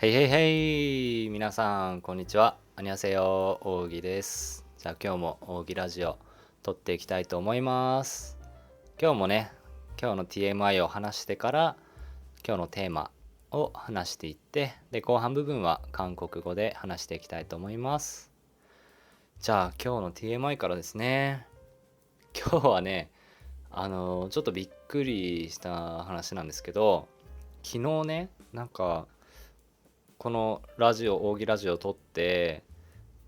はいはいはい、皆さんこんにちは。アニョセヨ、大木です。じゃあ今日も大木ラジオ撮っていきたいと思います。今日もね、今日の TMI を話してから今日のテーマを話していって、で後半部分は韓国語で話していきたいと思います。じゃあ今日の TMI からですね。今日はね、ちょっとびっくりした話なんですけど、昨日ね、このラジオ、扇ラジオを撮って、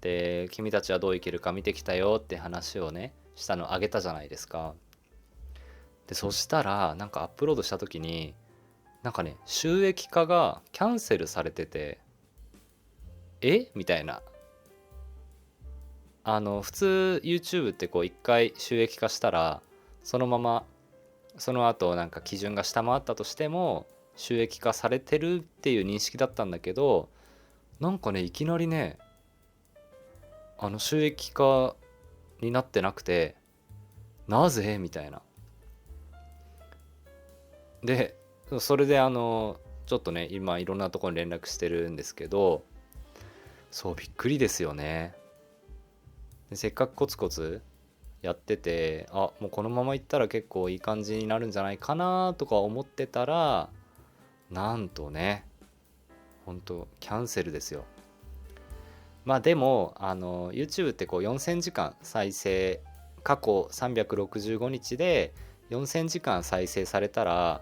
で、君たちはどう生きるか見てきたよって話をね、したのあげたじゃないですか。で、そしたら、アップロードした時に、収益化がキャンセルされてて、みたいな。普通 YouTube ってこう一回収益化したら、そのまま、その後基準が下回ったとしても、収益化されてるっていう認識だったんだけど、いきなりね、収益化になってなくて、なぜみたいな。で、それでちょっとね、今いろんなところに連絡してるんですけど、そう、びっくりですよね。でせっかくコツコツやってて、もうこのままいったら結構いい感じになるんじゃないかなとか思ってたら、なんとね、ほんとキャンセルですよ。まあでもYouTube ってこう4000時間再生、過去365日で4000時間再生されたら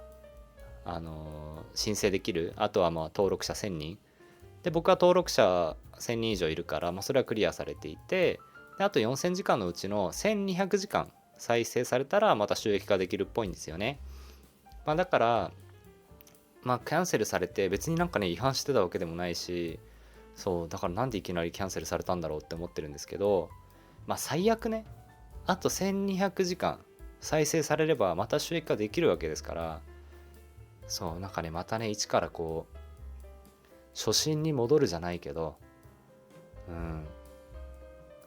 申請できる。あとはまあ登録者1000人で、僕は登録者1000人以上いるから、まあ、それはクリアされていて、であと4000時間のうちの1200時間再生されたらまた収益化できるっぽいんですよね。まあ、だからまあキャンセルされて別に違反してたわけでもないし、そうだからなんでいきなりキャンセルされたんだろうって思ってるんですけど、まあ最悪ね、あと1200時間再生されればまた収益化できるわけですから、そうまたね、一からこう初心に戻るじゃないけど、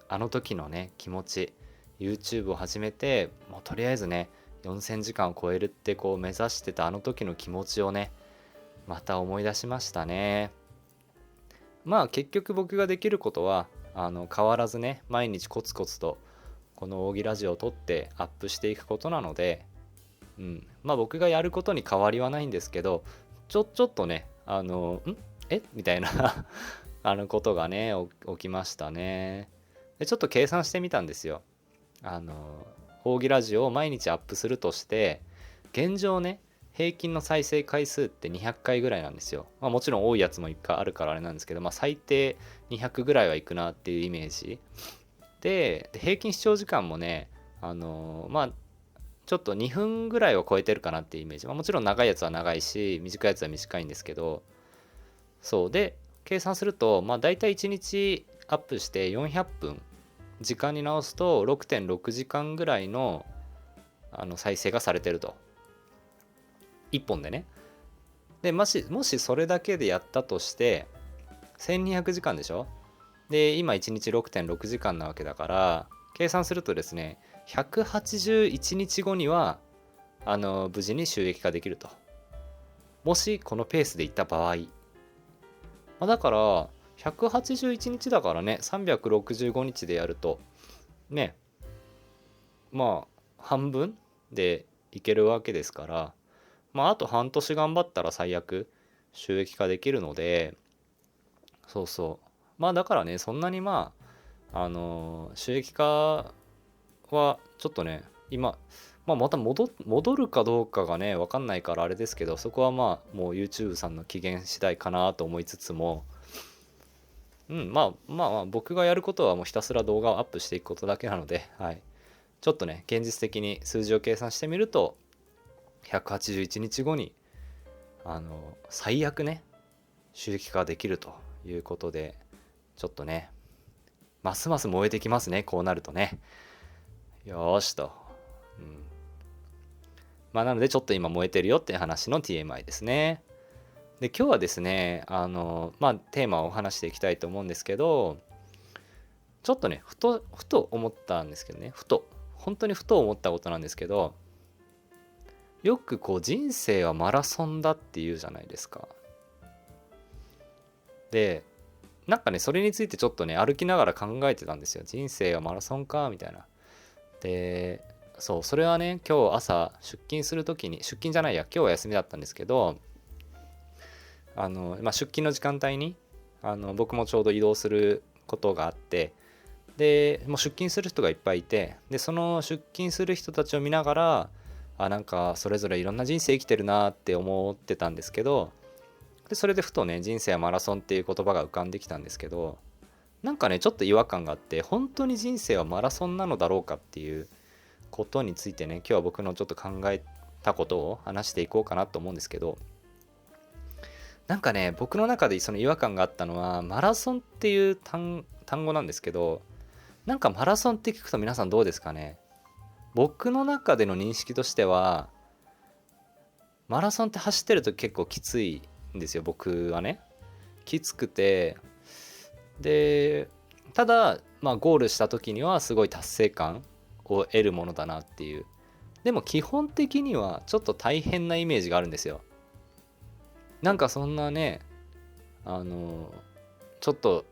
あの時のね気持ち、 YouTube を始めてもうとりあえずね4000時間を超えるってこう目指してたあの時の気持ちをね、また思い出しましたね。まあ結局僕ができることは変わらずね、毎日コツコツとこの扇ラジオを撮ってアップしていくことなので、まあ僕がやることに変わりはないんですけど、ちょっとねみたいなことがね起きましたね。でちょっと計算してみたんですよ。扇ラジオを毎日アップするとして、現状ね平均の再生回数って200回ぐらいなんですよ。まあもちろん多いやつも1回あるからあれなんですけど、まあ最低200ぐらいはいくなっていうイメージで、平均視聴時間もねまあちょっと2分ぐらいは超えてるかなっていうイメージ。まあ、もちろん長いやつは長いし短いやつは短いんですけど、そうで計算するとまあ大体1日アップして400分、時間に直すと6.6時間ぐらいの再生がされてると、1本でね。でもしそれだけでやったとして1200時間でしょ。で今1日6.6時間なわけだから、計算するとですね、181日後には無事に収益化できると。もしこのペースでいった場合、だから181日だからね、365日でやるとね、まあ半分でいけるわけですから、まああと半年頑張ったら最悪収益化できるので、そうそう、まあだからね、そんなに収益化はちょっとね今、まあ、また戻るかどうかがね分かんないからあれですけど、そこはまあもう YouTube さんの機嫌次第かなと思いつつも、まあ僕がやることはもうひたすら動画をアップしていくことだけなので、はい、ちょっとね現実的に数字を計算してみると181日後に最悪ね収益化できるということで、ちょっとねますます燃えてきますね、こうなるとね。よーしと、まあなのでちょっと今燃えてるよっていう話の TMI ですね。で今日はですねまあテーマをお話していきたいと思うんですけど、ちょっとねふと思ったんですけどね、本当にふと思ったことなんですけど、よくこう人生はマラソンだって言うじゃないですか。でなんかねそれについてちょっとね歩きながら考えてたんですよ。人生はマラソンかみたいな。でそうそれはね今日朝出勤する時に、出勤じゃないや、今日は休みだったんですけど、出勤の時間帯に僕もちょうど移動することがあって、でもう出勤する人がいっぱいいて、でその出勤する人たちを見ながら、なんかそれぞれいろんな人生生きてるなって思ってたんですけど、でそれでふとね人生はマラソンっていう言葉が浮かんできたんですけど、なんかねちょっと違和感があって、本当に人生はマラソンなのだろうかっていうことについてね今日は僕のちょっと考えたことを話していこうかなと思うんですけど、なんかね僕の中でその違和感があったのは、マラソンっていう単語なんですけど、なんかマラソンって聞くと皆さんどうですかね。僕の中での認識としては、マラソンって走ってると結構きついんですよ。僕はねきつくて、でただゴールした時にはすごい達成感を得るものだなっていう。でも基本的にはちょっと大変なイメージがあるんですよ。なんかそんなねちょっと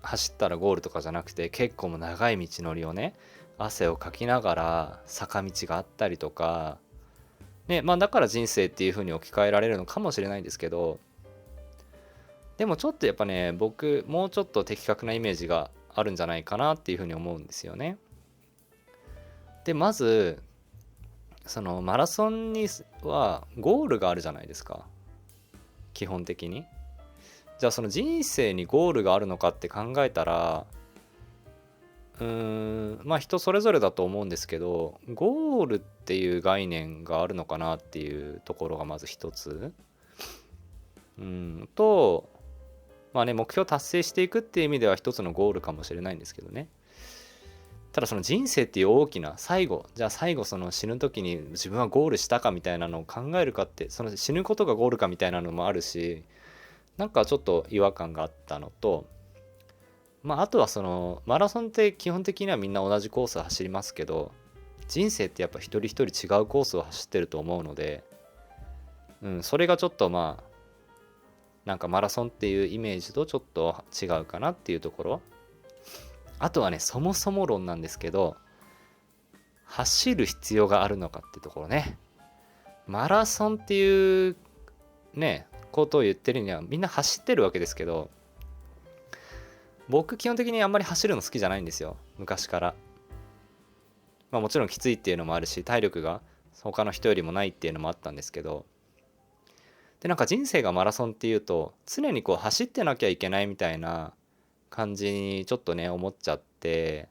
走ったらゴールとかじゃなくて、結構もう長い道のりをね汗をかきながら坂道があったりとかね、だから人生っていう風に置き換えられるのかもしれないんですけど、でもちょっとやっぱね僕もうちょっと的確なイメージがあるんじゃないかなっていう風に思うんですよね。でまずそのマラソンにはゴールがあるじゃないですか、基本的に。じゃあその人生にゴールがあるのかって考えたら、人それぞれだと思うんですけど、ゴールっていう概念があるのかなっていうところがまず一つ。と目標達成していくっていう意味では一つのゴールかもしれないんですけどね。ただその人生っていう大きな最後その死ぬ時に自分はゴールしたかみたいなのを考えるかって、その死ぬことがゴールかみたいなのもあるし、なんかちょっと違和感があったのと、あとはそのマラソンって基本的にはみんな同じコースを走りますけど、人生ってやっぱ一人一人違うコースを走ってると思うので、それがちょっとなんかマラソンっていうイメージとちょっと違うかなっていうところ。あとはねそもそも論なんですけど、走る必要があるのかってところね。マラソンっていうねことを言ってるにはみんな走ってるわけですけど、僕基本的にあんまり走るの好きじゃないんですよ、昔から。もちろんきついっていうのもあるし、体力が他の人よりもないっていうのもあったんですけど、でなんか人生がマラソンっていうと常にこう走ってなきゃいけないみたいな感じにちょっとね思っちゃって、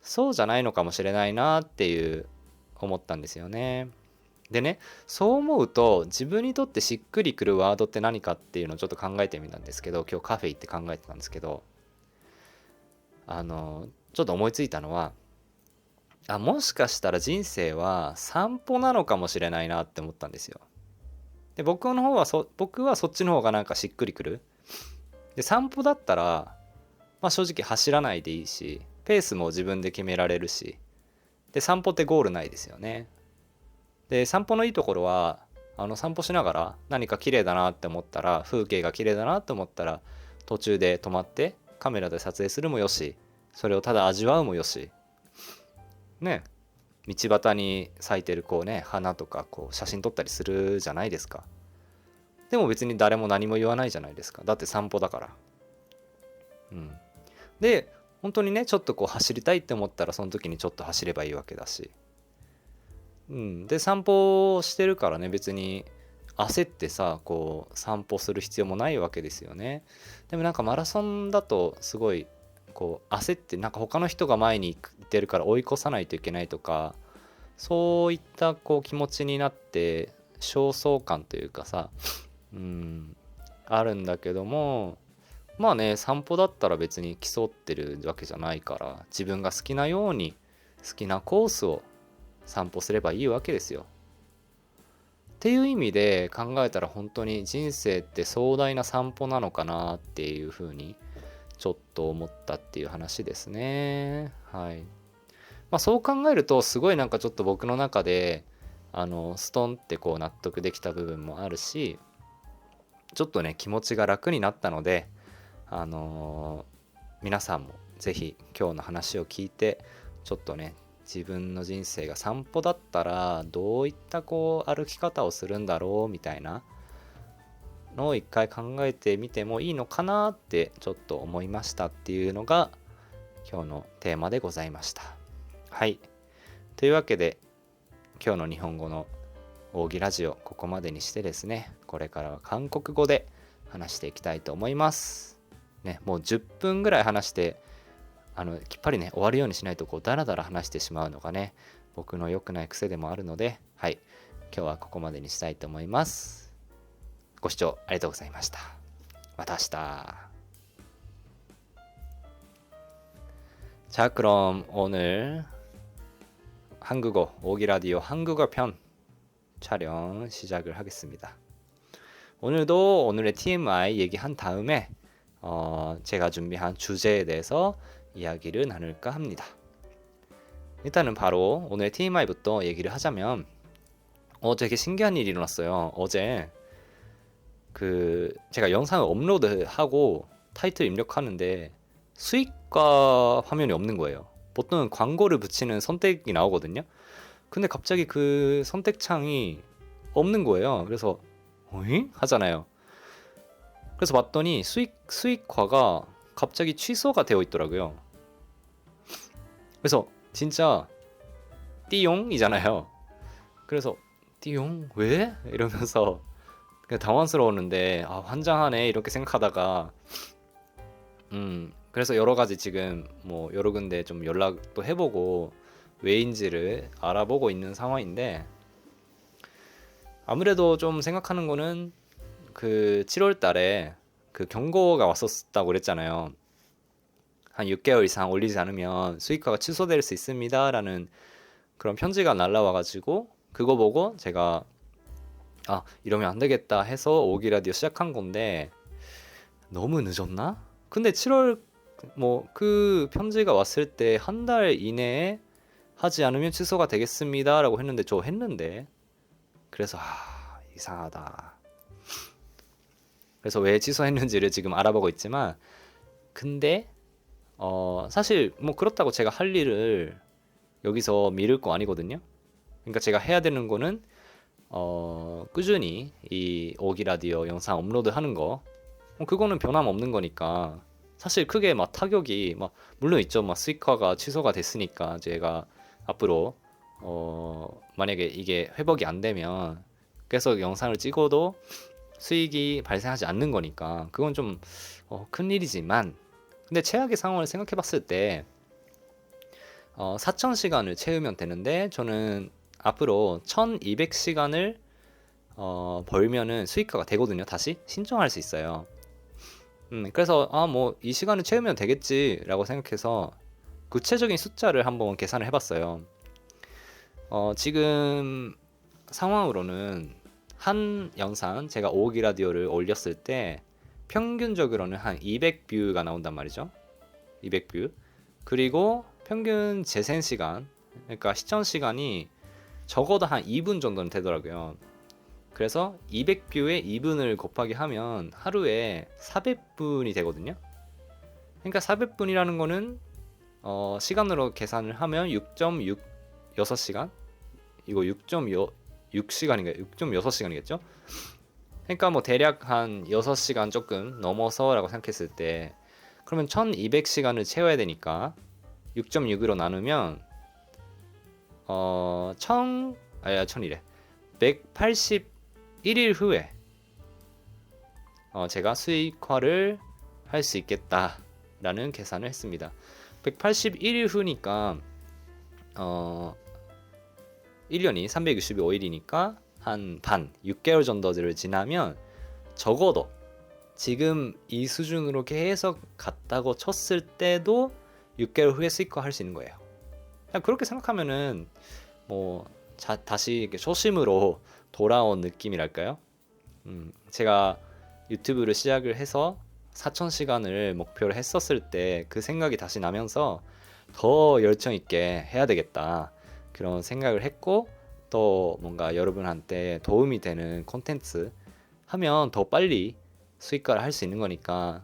そうじゃないのかもしれないなっていう思ったんですよね。でねそう思うと自分にとってしっくりくるワードって何かっていうのをちょっと考えてみたんですけど、今日カフェ行って考えてたんですけど、ちょっと思いついたのは、もしかしたら人生は散歩なのかもしれないなって思ったんですよ。で僕はそっちの方がなんかしっくりくる。で散歩だったら、正直走らないでいいし、ペースも自分で決められるし、で散歩ってゴールないですよね。で散歩のいいところは散歩しながら何か綺麗だなって思ったら、風景が綺麗だなって思ったら途中で止まってカメラで撮影するもよし、それをただ味わうもよしね、道端に咲いてるこうね花とかこう写真撮ったりするじゃないですか。でも別に誰も何も言わないじゃないですか、だって散歩だから。で本当にねちょっとこう走りたいって思ったらその時にちょっと走ればいいわけだし、で散歩してるからね別に焦ってさこう散歩する必要もないわけですよね。でもなんかマラソンだとすごいこう焦って、なんか他の人が前に行ってるから追い越さないといけないとか、そういったこう気持ちになって焦燥感というかさ、あるんだけども、散歩だったら別に競ってるわけじゃないから、自分が好きなように好きなコースを散歩すればいいわけですよ。っていう意味で考えたら本当に人生って壮大な散歩なのかなっていうふうにちょっと思ったっていう話ですね。はい。そう考えるとすごいなんかちょっと僕の中でストンってこう納得できた部分もあるし、ちょっとね気持ちが楽になったので、皆さんもぜひ今日の話を聞いてちょっとね自分の人生が散歩だったらどういったこう歩き方をするんだろうみたいなのを一回考えてみてもいいのかなってちょっと思いましたっていうのが今日のテーマでございました。はい。というわけで今日の日本語の奥義ラジオここまでにしてですね、これからは韓国語で話していきたいと思います。ね、もう10分ぐらい話してきっぱりね終わるようにしないとこうダラダラ話してしまうのがね僕の良くない癖でもあるので、はい、今日はここまでにしたいと思います。ご視聴ありがとうございました。また明日。자, 그럼 오늘 한국어 오기 라디오 한국어 편 촬영 시작을 하겠습니다. 오늘도 오늘의 TMI 얘기한 다음에 제가 준비한 주제에 대해서 이야기를 나눌까 합니다. 일단은 바로 오늘 TMI부터 얘기를 하자면 되게 신기한 일이 일어났어요. 어제 제가 영상을 업로드하고 타이틀 입력하는데 수익과 화면이 없는 거예요. 보통은 광고를 붙이는 선택이 나오거든요. 근데 갑자기 그 선택창이 없는 거예요. 그래서 어잉? 하잖아요. 그래서 봤더니 수익화가 갑자기 취소가 되어 있더라고요. 그래서 진짜 띠용이잖아요. 그래서 띠용? 왜? 이러면서 그냥 당황스러웠는데 환장하네 이렇게 생각하다가 그래서 여러 가지 지금 뭐 여러 군데 좀 연락도 해보고 왜인지를 알아보고 있는 상황인데, 아무래도 좀 생각하는 거는 7월 달에 경고가 왔었다고 그랬잖아요. 한 6개월 이상 올리지 않으면 수익화가 취소될 수 있습니다 라는 그런 편지가 날라와가지고 그거 보고 제가 이러면 안 되겠다 해서 오기 라디오 시작한 건데 너무 늦었나? 근데 7월 그 편지가 왔을 때 한 달 이내에 하지 않으면 취소가 되겠습니다 라고 했는데 저 했는데, 그래서 이상하다. 그래서 왜 취소했는지를 지금 알아보고 있지만, 근데 사실 그렇다고 제가 할 일을 여기서 미룰 거 아니거든요. 그러니까 제가 해야 되는 거는 꾸준히 이 오기 라디오 영상 업로드 하는 거, 그거는 변함없는 거니까 사실 크게 타격이 물론 있죠. 수익화가 취소가 됐으니까 제가 앞으로 만약에 이게 회복이 안 되면 계속 영상을 찍어도 수익이 발생하지 않는 거니까 그건 좀 큰일이지만, 근데 최악의 상황을 생각해 봤을 때 4,000시간을 채우면 되는데 저는 앞으로 1,200시간을 벌면은 수익화가 되거든요. 다시 신청할 수 있어요. 그래서 이 시간을 채우면 되겠지 라고 생각해서 구체적인 숫자를 한번 계산을 해봤어요. 지금 상황으로는 한 영상 제가 오기 라디오를 올렸을 때 평균적으로는 한 200뷰가 나온단 말이죠. 200뷰. 그리고 평균 재생 시간, 그러니까 시청 시간이 적어도 한 2분 정도는 되더라고요. 그래서 200뷰에 2분을 곱하기 하면 하루에 400분이 되거든요. 그러니까 400분이라는 거는 시간으로 계산을 하면 6.6시간? 이거 6.6시간인가요? 6.6시간이겠죠? 그러니까 대략 한 6시간 조금 넘어서 라고 생각했을 때, 그러면 1200시간을 채워야 되니까 6.6으로 나누면 1000이래. 181일 후에 제가 수익화를 할 수 있겠다라는 계산을 했습니다. 181일 후니까 1년이 365일이니까 한 6개월 정도를 지나면 적어도 지금 이 수준으로 계속 갔다고 쳤을 때도 6개월 후에 수익화할 수 있는 거예요. 그냥 그렇게 생각하면은 다시 이렇게 초심으로 돌아온 느낌이랄까요? 제가 유튜브를 시작을 해서 4,000시간을 목표로 했었을 때 그 생각이 다시 나면서 더 열정 있게 해야 되겠다 그런 생각을 했고, 또 뭔가 여러분한테 도움이 되는 콘텐츠 하면 더 빨리 수익화를 할 수 있는 거니까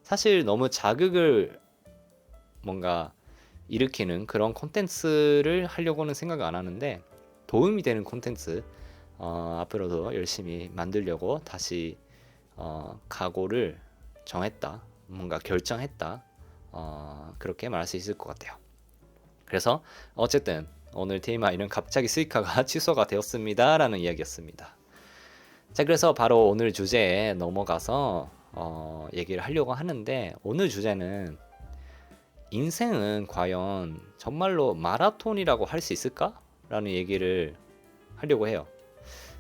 사실 너무 자극을 뭔가 일으키는 그런 콘텐츠를 하려고는 생각 안 하는데, 도움이 되는 콘텐츠 앞으로도 열심히 만들려고 다시 각오를 정했다, 뭔가 결정했다, 그렇게 말할 수 있을 것 같아요. 그래서 어쨌든 오늘 TMI는 갑자기 스이카가 취소가 되었습니다 라는 이야기였습니다. 자, 그래서 바로 오늘 주제에 넘어가서 얘기를 하려고 하는데, 오늘 주제는 인생은 과연 정말로 마라톤이라고 할 수 있을까? 라는 얘기를 하려고 해요.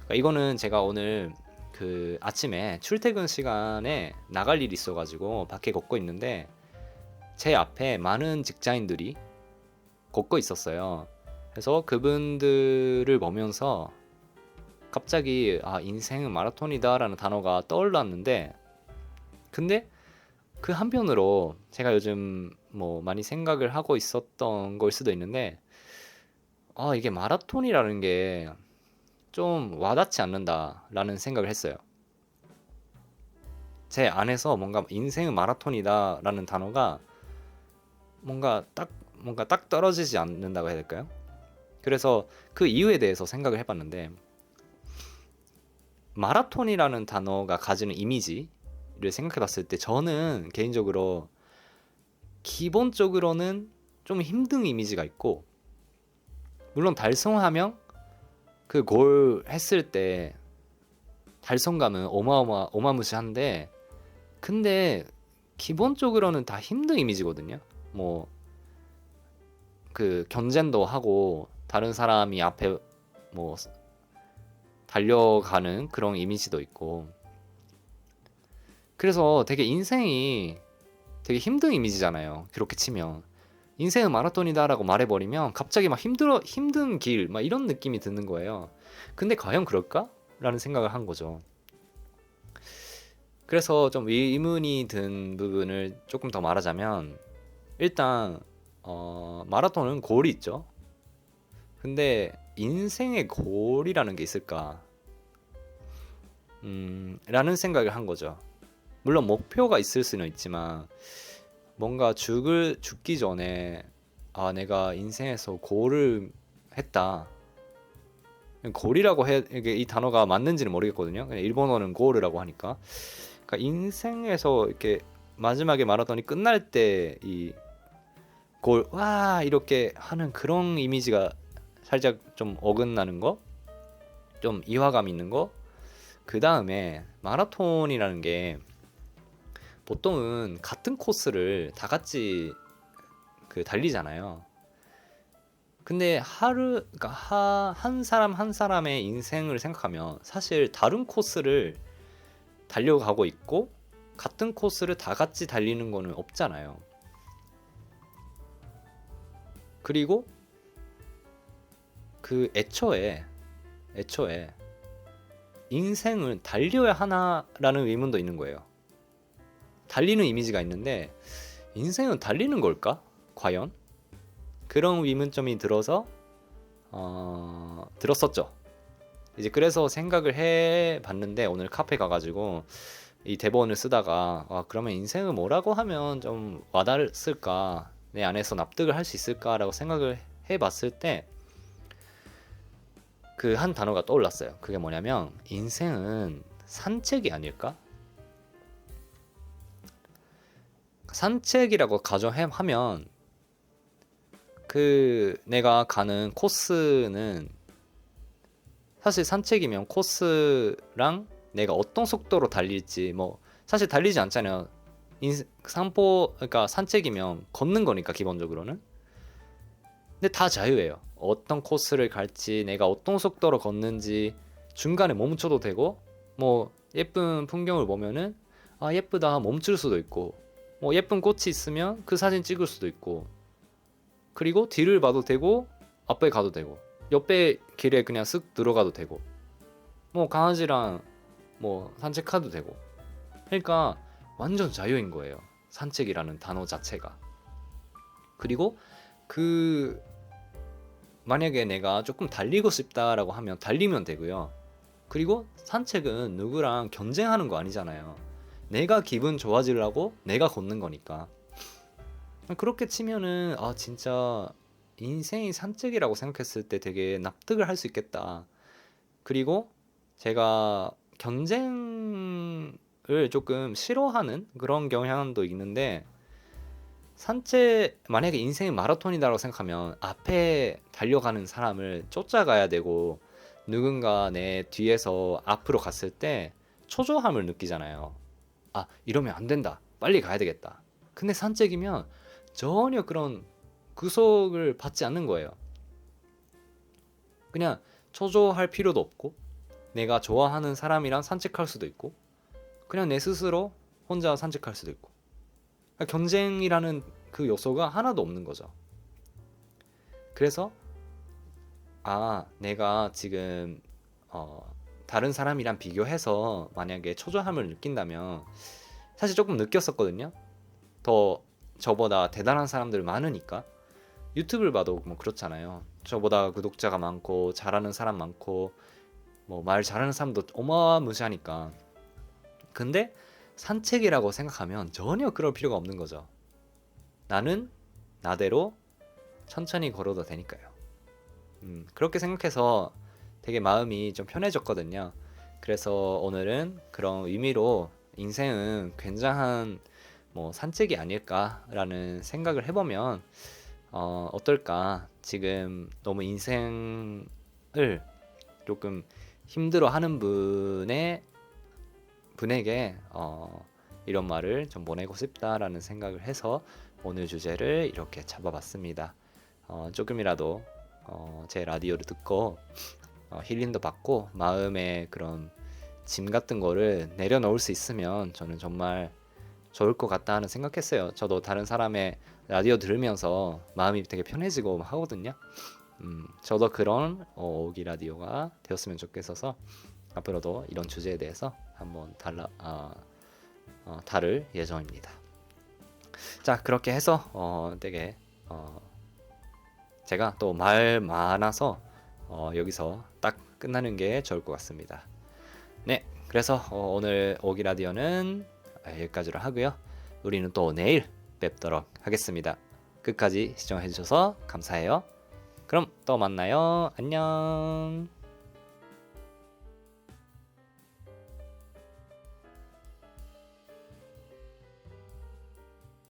그러니까 이거는 제가 오늘 그 아침에 출퇴근 시간에 나갈 일이 있어가지고 밖에 걷고 있는데, 제 앞에 많은 직장인들이 걷고 있었어요. 그래서 그분들을 보면서 갑자기 인생은 마라톤이다 라는 단어가 떠올랐는데, 근데 그 한편으로 제가 요즘 뭐 많이 생각을 하고 있었던 걸 수도 있는데, 이게 마라톤이라는 게 좀 와닿지 않는다 라는 생각을 했어요. 제 안에서 뭔가 인생은 마라톤이다 라는 단어가 뭔가 딱 떨어지지 않는다고 해야 될까요? 그래서 그 이유에 대해서 생각을 해봤는데, 마라톤이라는 단어가 가지는 이미지를 생각해봤을 때, 저는 개인적으로 기본적으로는 좀 힘든 이미지가 있고, 물론 달성하면 그 골 했을 때 달성감은 어마무시한데, 근데 기본적으로는 다 힘든 이미지거든요. 뭐 그 경쟁도 하고 다른 사람이 앞에 뭐 달려가는 그런 이미지도 있고, 그래서 되게 인생이 되게 힘든 이미지잖아요. 그렇게 치면 인생은 마라톤이다라고 말해버리면 갑자기 막 힘든 길 막 이런 느낌이 드는 거예요. 근데 과연 그럴까? 라는 생각을 한 거죠. 그래서 좀 의문이 든 부분을 조금 더 말하자면, 일단 마라톤은 골이 있죠. 근데 인생의 골이라는 게 있을까? 라는 생각을 한 거죠. 물론 목표가 있을 수는 있지만, 뭔가 죽기 전에 내가 인생에서 골을 했다. 골이라고 이게 이 단어가 맞는지는 모르겠거든요. 그냥 일본어는 골이라고 하니까. 그러니까 인생에서 이렇게 마지막에 마라톤이 끝날 때 이 골, 와 이렇게 하는 그런 이미지가 살짝 좀 어긋나는 거, 좀 이화감 있는 거. 그 다음에 마라톤이라는 게 보통은 같은 코스를 다 같이 달리잖아요. 근데 그러니까 한 사람 한 사람의 인생을 생각하면 사실 다른 코스를 달려가고 있고, 같은 코스를 다 같이 달리는 거는 없잖아요. 그리고 그 애초에 인생을 달려야 하나라는 의문도 있는 거예요. 달리는 이미지가 있는데 인생은 달리는 걸까? 과연? 그런 의문점이 들었었죠. 이제 그래서 생각을 해봤는데, 오늘 카페 가가지고 이 대본을 쓰다가 그러면 인생은 뭐라고 하면 좀 와닿을까, 내 안에서 납득을 할 수 있을까라고 생각을 해봤을 때 그 한 단어가 떠올랐어요. 그게 뭐냐면 인생은 산책이 아닐까? 산책이라고 가정하면 그 내가 가는 코스는 사실 산책이면 코스랑 내가 어떤 속도로 달릴지 뭐 사실 달리지 않잖아요. 그러니까 산책이면 걷는 거니까 기본적으로는. 근데 다 자유예요. 어떤 코스를 갈지, 내가 어떤 속도로 걷는지, 중간에 멈춰도 되고, 뭐 예쁜 풍경을 보면은 예쁘다 멈출 수도 있고, 뭐 예쁜 꽃이 있으면 그 사진 찍을 수도 있고, 그리고 뒤를 봐도 되고 앞에 가도 되고, 옆에 길에 그냥 쓱 들어가도 되고, 뭐 강아지랑 뭐 산책해도 되고. 그러니까 완전 자유인 거예요, 산책이라는 단어 자체가. 그리고 만약에 내가 조금 달리고 싶다라고 하면 달리면 되고요. 그리고 산책은 누구랑 경쟁하는 거 아니잖아요. 내가 기분 좋아지려고 내가 걷는 거니까. 그렇게 치면은 진짜 인생이 산책이라고 생각했을 때 되게 납득을 할 수 있겠다. 그리고 제가 경쟁을 조금 싫어하는 그런 경향도 있는데, 산책, 만약에 인생이 마라톤이다라고 생각하면 앞에 달려가는 사람을 쫓아가야 되고 누군가 내 뒤에서 앞으로 갔을 때 초조함을 느끼잖아요. 이러면 안 된다, 빨리 가야 되겠다. 근데 산책이면 전혀 그런 구속을 받지 않는 거예요. 그냥 초조할 필요도 없고, 내가 좋아하는 사람이랑 산책할 수도 있고, 그냥 내 스스로 혼자 산책할 수도 있고, 경쟁이라는 그 요소가 하나도 없는 거죠. 그래서 내가 지금 다른 사람이랑 비교해서 만약에 초조함을 느낀다면, 사실 조금 느꼈었거든요. 더 저보다 대단한 사람들 많으니까. 유튜브를 봐도 뭐 그렇잖아요. 저보다 구독자가 많고 잘하는 사람 많고 뭐 말 잘하는 사람도 어마무시하니까. 근데 산책이라고 생각하면 전혀 그럴 필요가 없는 거죠. 나는 나대로 천천히 걸어도 되니까요. 그렇게 생각해서 되게 마음이 좀 편해졌거든요. 그래서 오늘은 그런 의미로 인생은 굉장한 뭐 산책이 아닐까라는 생각을 해보면 어떨까. 지금 너무 인생을 조금 힘들어하는 분에게 이런 말을 좀 보내고 싶다라는 생각을 해서 오늘 주제를 이렇게 잡아봤습니다. 조금이라도 제 라디오를 듣고 힐링도 받고 마음에 그런 짐 같은 거를 내려놓을 수 있으면 저는 정말 좋을 것 같다 하는 생각했어요. 저도 다른 사람의 라디오 들으면서 마음이 되게 편해지고 하거든요. 저도 그런 오기 라디오가 되었으면 좋겠어서 앞으로도 이런 주제에 대해서 한번 다룰 예정입니다. 자, 그렇게 해서 되게 제가 또 말 많아서 여기서 딱 끝나는 게 좋을 것 같습니다. 네, 그래서 오늘 오기 라디오는 여기까지로 하고요. 우리는 또 내일 뵙도록 하겠습니다. 끝까지 시청해 주셔서 감사해요. 그럼 또 만나요. 안녕.